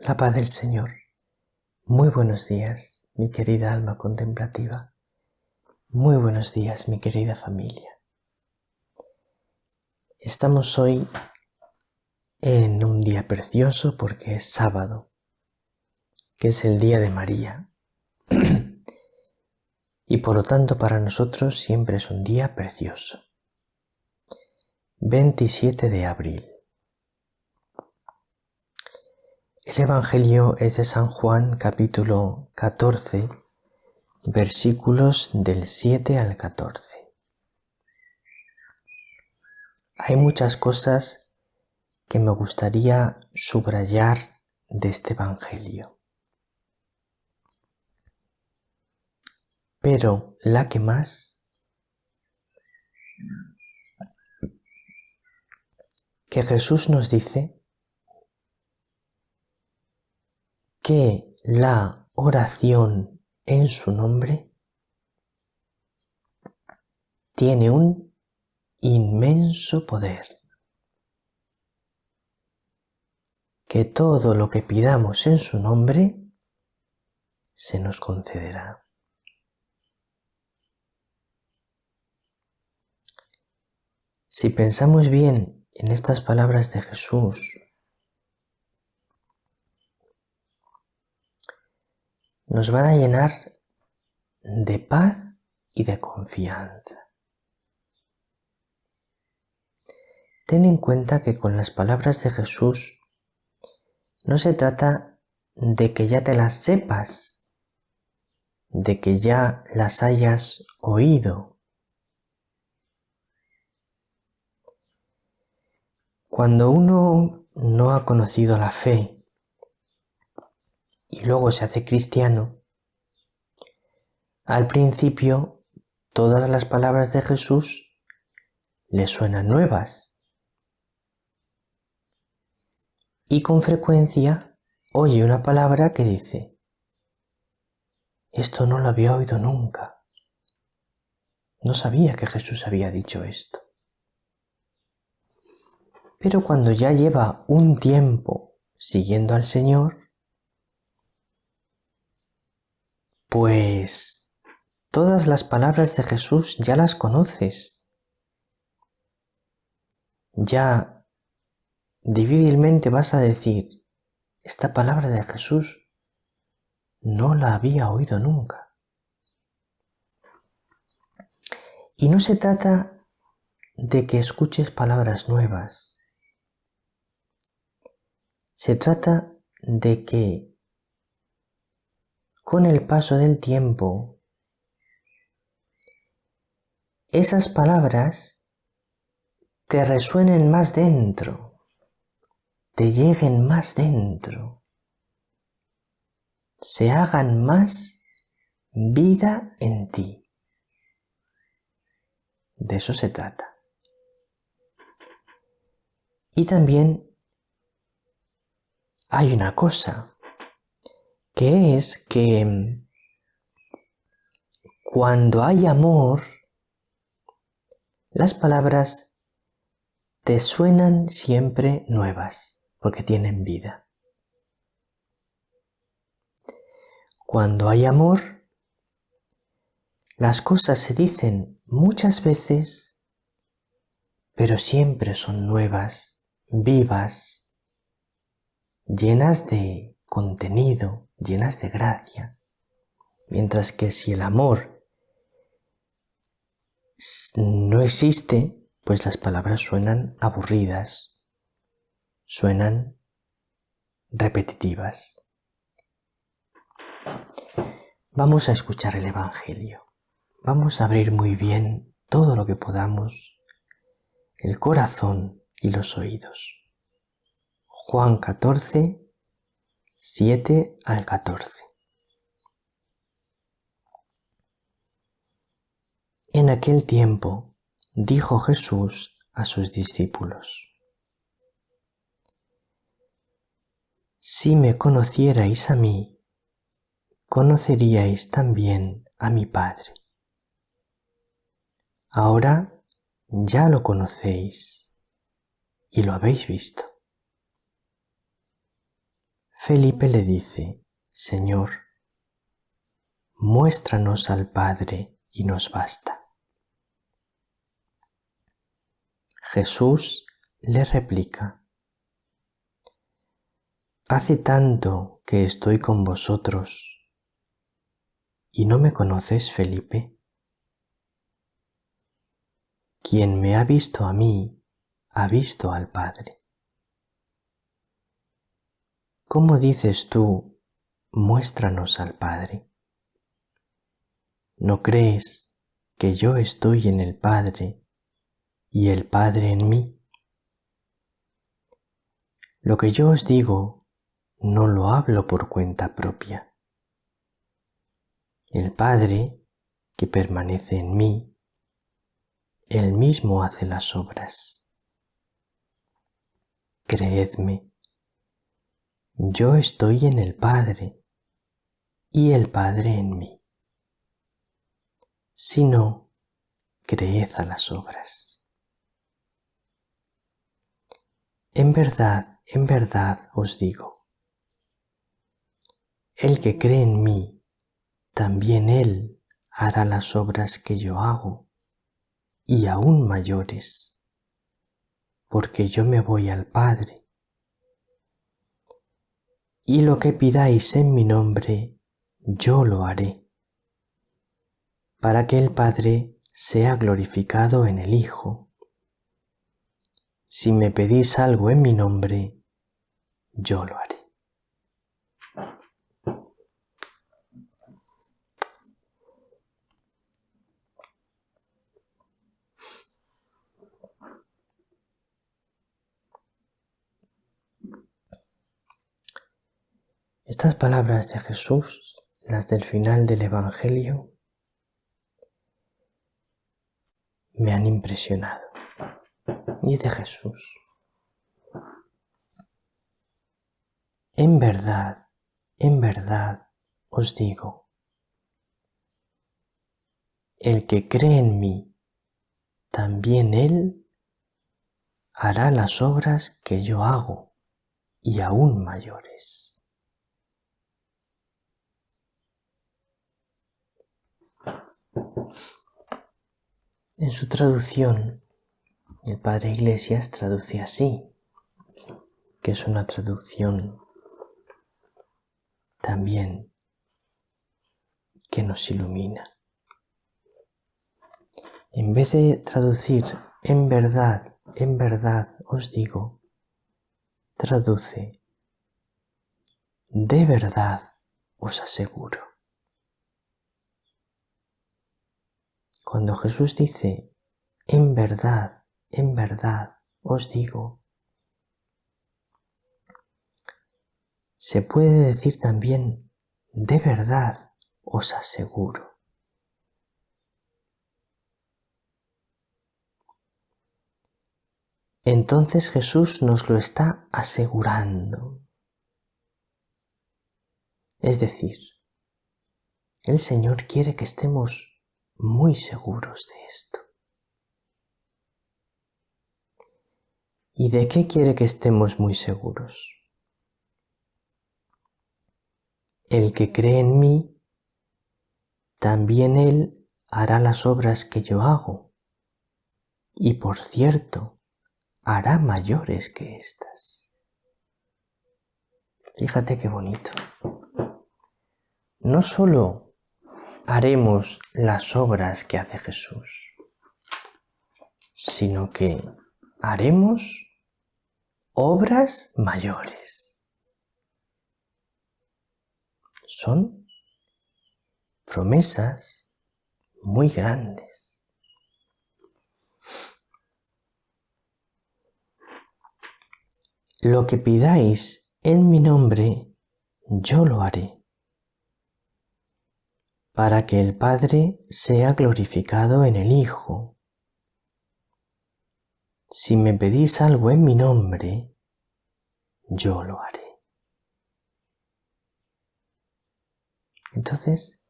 La paz del Señor. Muy buenos días, mi querida alma contemplativa. Muy buenos días, mi querida familia. Estamos hoy en un día precioso porque es sábado, que es el día de María. Y por lo tanto para nosotros siempre es un día precioso. 27 de abril. El Evangelio es de San Juan, capítulo 14, versículos del 7 al 14. Hay muchas cosas que me gustaría subrayar de este Evangelio. Pero la que más, que Jesús nos dice que la oración en su nombre tiene un inmenso poder, que todo lo que pidamos en su nombre se nos concederá. Si pensamos bien en estas palabras de Jesús, nos van a llenar de paz y de confianza. Ten en cuenta que con las palabras de Jesús no se trata de que ya te las sepas, de que ya las hayas oído. Cuando uno no ha conocido la fe y luego se hace cristiano, al principio todas las palabras de Jesús le suenan nuevas y con frecuencia oye una palabra que dice: esto no lo había oído nunca, no sabía que Jesús había dicho esto. Pero cuando ya lleva un tiempo siguiendo al Señor, pues todas las palabras de Jesús ya las conoces. Ya difícilmente vas a decir: esta palabra de Jesús no la había oído nunca. Y no se trata de que escuches palabras nuevas. Se trata de que con el paso del tiempo esas palabras te resuenen más dentro, te lleguen más dentro, se hagan más vida en ti. De eso se trata. Y también hay una cosa, que es que cuando hay amor, las palabras te suenan siempre nuevas, porque tienen vida. Cuando hay amor, las cosas se dicen muchas veces, pero siempre son nuevas, vivas, llenas de contenido, llenas de gracia. Mientras que si el amor no existe, pues las palabras suenan aburridas, suenan repetitivas. Vamos a escuchar el Evangelio. Vamos a abrir muy bien todo lo que podamos, el corazón y los oídos. Juan 14, 7 al 14. En aquel tiempo dijo Jesús a sus discípulos: si me conocierais a mí, conoceríais también a mi Padre. Ahora ya lo conocéis y lo habéis visto. Felipe le dice: Señor, muéstranos al Padre y nos basta. Jesús le replica: Hace tanto que estoy con vosotros y no me conoces, Felipe. Quien me ha visto a mí, ha visto al Padre. ¿Cómo dices tú, muéstranos al Padre? ¿No crees que yo estoy en el Padre y el Padre en mí? Lo que yo os digo no lo hablo por cuenta propia. El Padre, que permanece en mí, Él mismo hace las obras. Creedme, yo estoy en el Padre y el Padre en mí. Si no, creed a las obras. En verdad os digo, el que cree en mí, también él hará las obras que yo hago, y aún mayores, porque yo me voy al Padre. Y lo que pidáis en mi nombre, yo lo haré, para que el Padre sea glorificado en el Hijo. Si me pedís algo en mi nombre, yo lo haré. Estas palabras de Jesús, las del final del Evangelio, me han impresionado. Dice Jesús: en verdad os digo, el que cree en mí, también él hará las obras que yo hago, y aún mayores. En su traducción, el Padre Iglesias traduce así, que es una traducción también que nos ilumina. En vez de traducir en verdad os digo, traduce de verdad os aseguro. Cuando Jesús dice en verdad os digo, se puede decir también de verdad os aseguro. Entonces Jesús nos lo está asegurando. Es decir, el Señor quiere que estemos muy seguros de esto. ¿Y de qué quiere que estemos muy seguros? El que cree en mí, también él hará las obras que yo hago, y por cierto, hará mayores que estas. Fíjate qué bonito. No solo haremos las obras que hace Jesús, sino que haremos obras mayores. Son promesas muy grandes. Lo que pidáis en mi nombre, yo lo haré, para que el Padre sea glorificado en el Hijo. Si me pedís algo en mi nombre, yo lo haré. Entonces,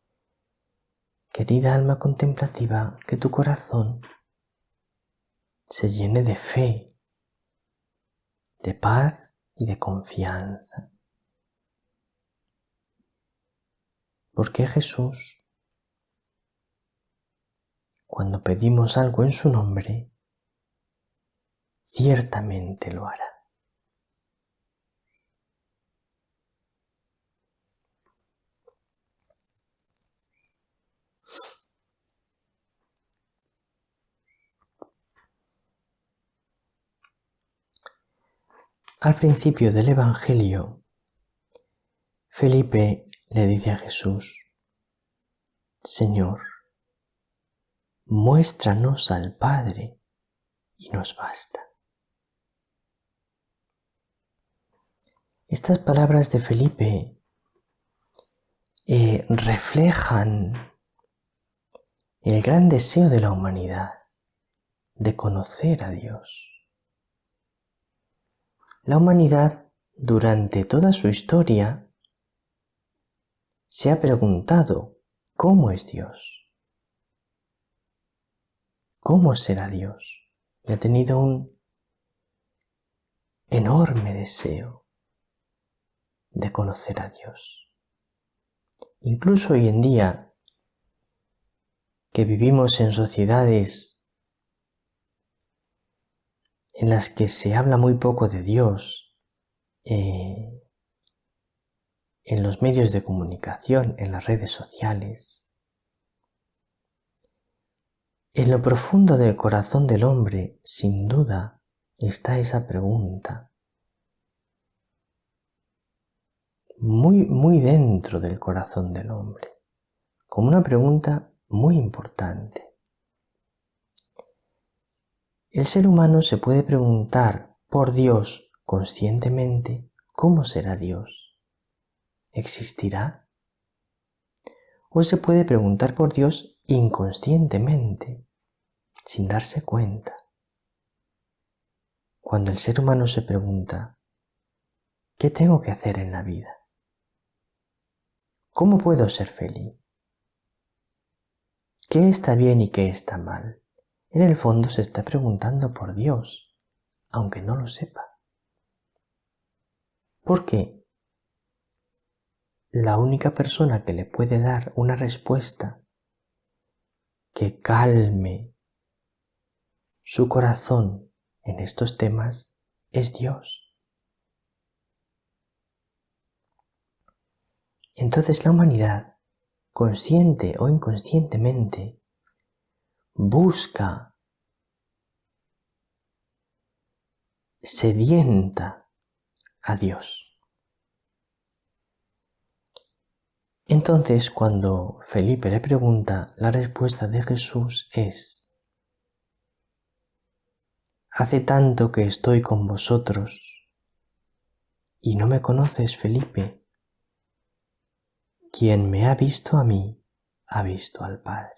querida alma contemplativa, que tu corazón se llene de fe, de paz y de confianza. Porque Jesús, cuando pedimos algo en su nombre, ciertamente lo hará. Al principio del Evangelio, Felipe le dice a Jesús: Señor, muéstranos al Padre y nos basta. Estas palabras de Felipe reflejan el gran deseo de la humanidad de conocer a Dios. La humanidad, durante toda su historia, se ha preguntado: ¿cómo es Dios? ¿Cómo será Dios? Y ha tenido un enorme deseo de conocer a Dios. Incluso hoy en día, que vivimos en sociedades en las que se habla muy poco de Dios, en los medios de comunicación, en las redes sociales, en lo profundo del corazón del hombre, sin duda, está esa pregunta. Muy dentro del corazón del hombre, como una pregunta muy importante. El ser humano se puede preguntar por Dios conscientemente: ¿cómo será Dios? ¿Existirá? O se puede preguntar por Dios inconscientemente, sin darse cuenta. Cuando el ser humano se pregunta: ¿qué tengo que hacer en la vida? ¿Cómo puedo ser feliz? ¿Qué está bien y qué está mal? En el fondo se está preguntando por Dios, aunque no lo sepa. Porque la única persona que le puede dar una respuesta que calme su corazón en estos temas es Dios. Entonces la humanidad, consciente o inconscientemente, busca, sedienta a Dios. Entonces, cuando Felipe le pregunta, la respuesta de Jesús es: hace tanto que estoy con vosotros y no me conoces, Felipe. Quien me ha visto a mí, ha visto al Padre.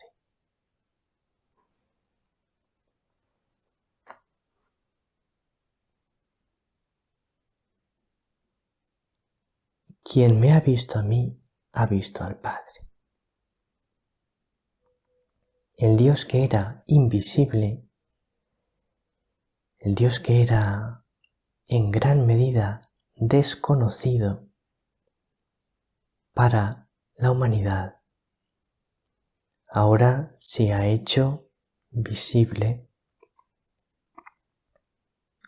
Quien me ha visto a mí, ha visto al Padre. El Dios que era invisible, el Dios que era en gran medida desconocido para la humanidad, ahora se ha hecho visible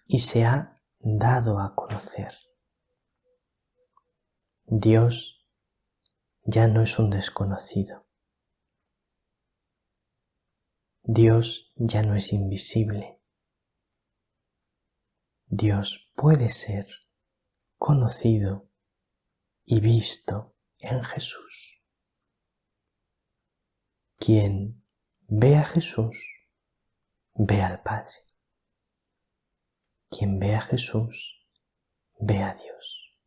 y se ha dado a conocer. Dios ya no es un desconocido. Dios ya no es invisible. Dios puede ser conocido y visto en Jesús. Quien ve a Jesús, ve al Padre. Quien ve a Jesús, ve a Dios.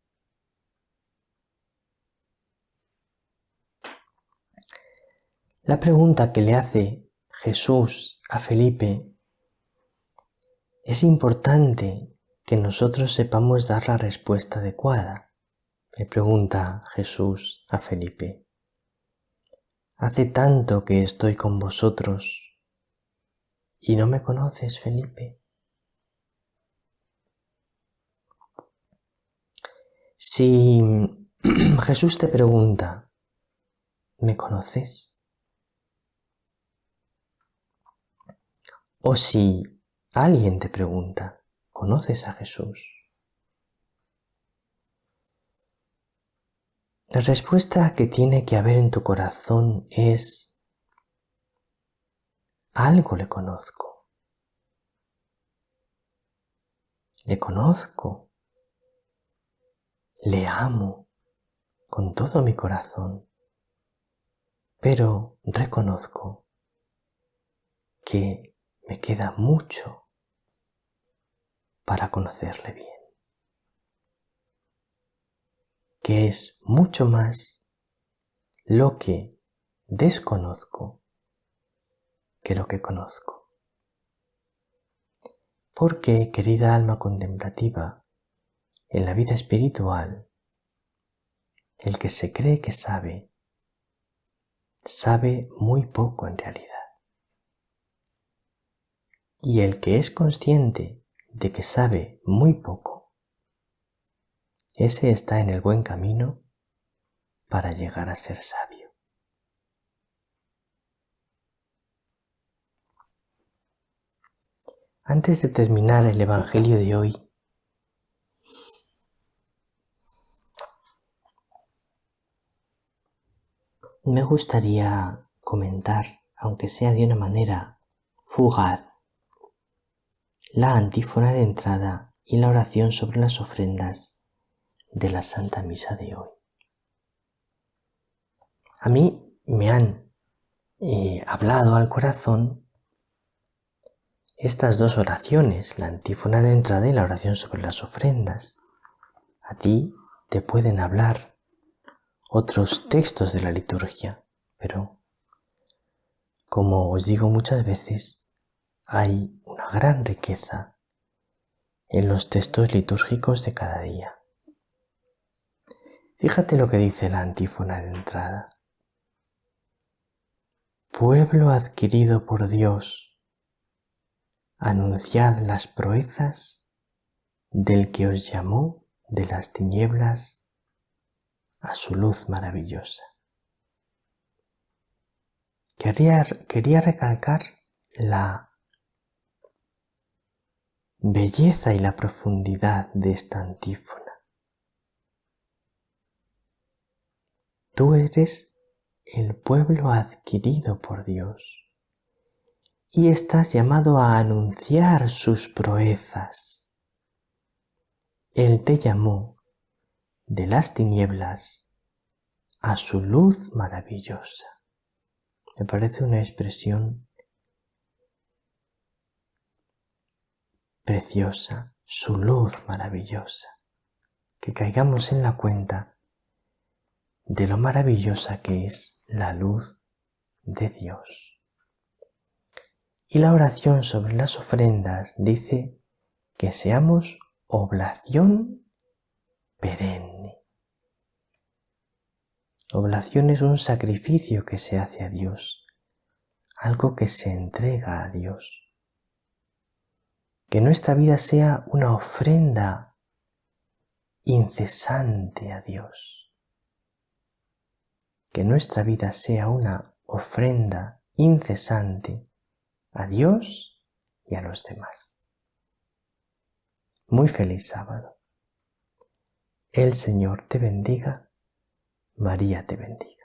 La pregunta que le hace Jesús a Felipe, es importante que nosotros sepamos dar la respuesta adecuada. Le pregunta Jesús a Felipe: hace tanto que estoy con vosotros y no me conoces, Felipe. Si Jesús te pregunta: ¿me conoces? O si alguien te pregunta, ¿conoces a Jesús? La respuesta que tiene que haber en tu corazón es: algo le conozco. Le conozco. Le amo con todo mi corazón. Pero reconozco que me queda mucho para conocerle bien. Que es mucho más lo que desconozco que lo que conozco. Porque, querida alma contemplativa, en la vida espiritual, el que se cree que sabe, sabe muy poco en realidad. Y el que es consciente de que sabe muy poco, ese está en el buen camino para llegar a ser sabio. Antes de terminar el Evangelio de hoy, me gustaría comentar, aunque sea de una manera fugaz, la antífona de entrada y la oración sobre las ofrendas de la Santa Misa de hoy. A mí me han hablado al corazón estas dos oraciones, la antífona de entrada y la oración sobre las ofrendas. A ti te pueden hablar otros textos de la liturgia, pero como os digo muchas veces, hay una gran riqueza en los textos litúrgicos de cada día. Fíjate lo que dice la antífona de entrada. Pueblo adquirido por Dios, anunciad las proezas del que os llamó de las tinieblas a su luz maravillosa. Quería recalcar la belleza y la profundidad de esta antífona. Tú eres el pueblo adquirido por Dios y estás llamado a anunciar sus proezas. Él te llamó de las tinieblas a su luz maravillosa. Me parece una expresión preciosa, su luz maravillosa. Que caigamos en la cuenta de lo maravillosa que es la luz de Dios. Y la oración sobre las ofrendas dice que seamos oblación perenne. Oblación es un sacrificio que se hace a Dios, algo que se entrega a Dios. Que nuestra vida sea una ofrenda incesante a Dios. Que nuestra vida sea una ofrenda incesante a Dios y a los demás. Muy feliz sábado. El Señor te bendiga. María te bendiga.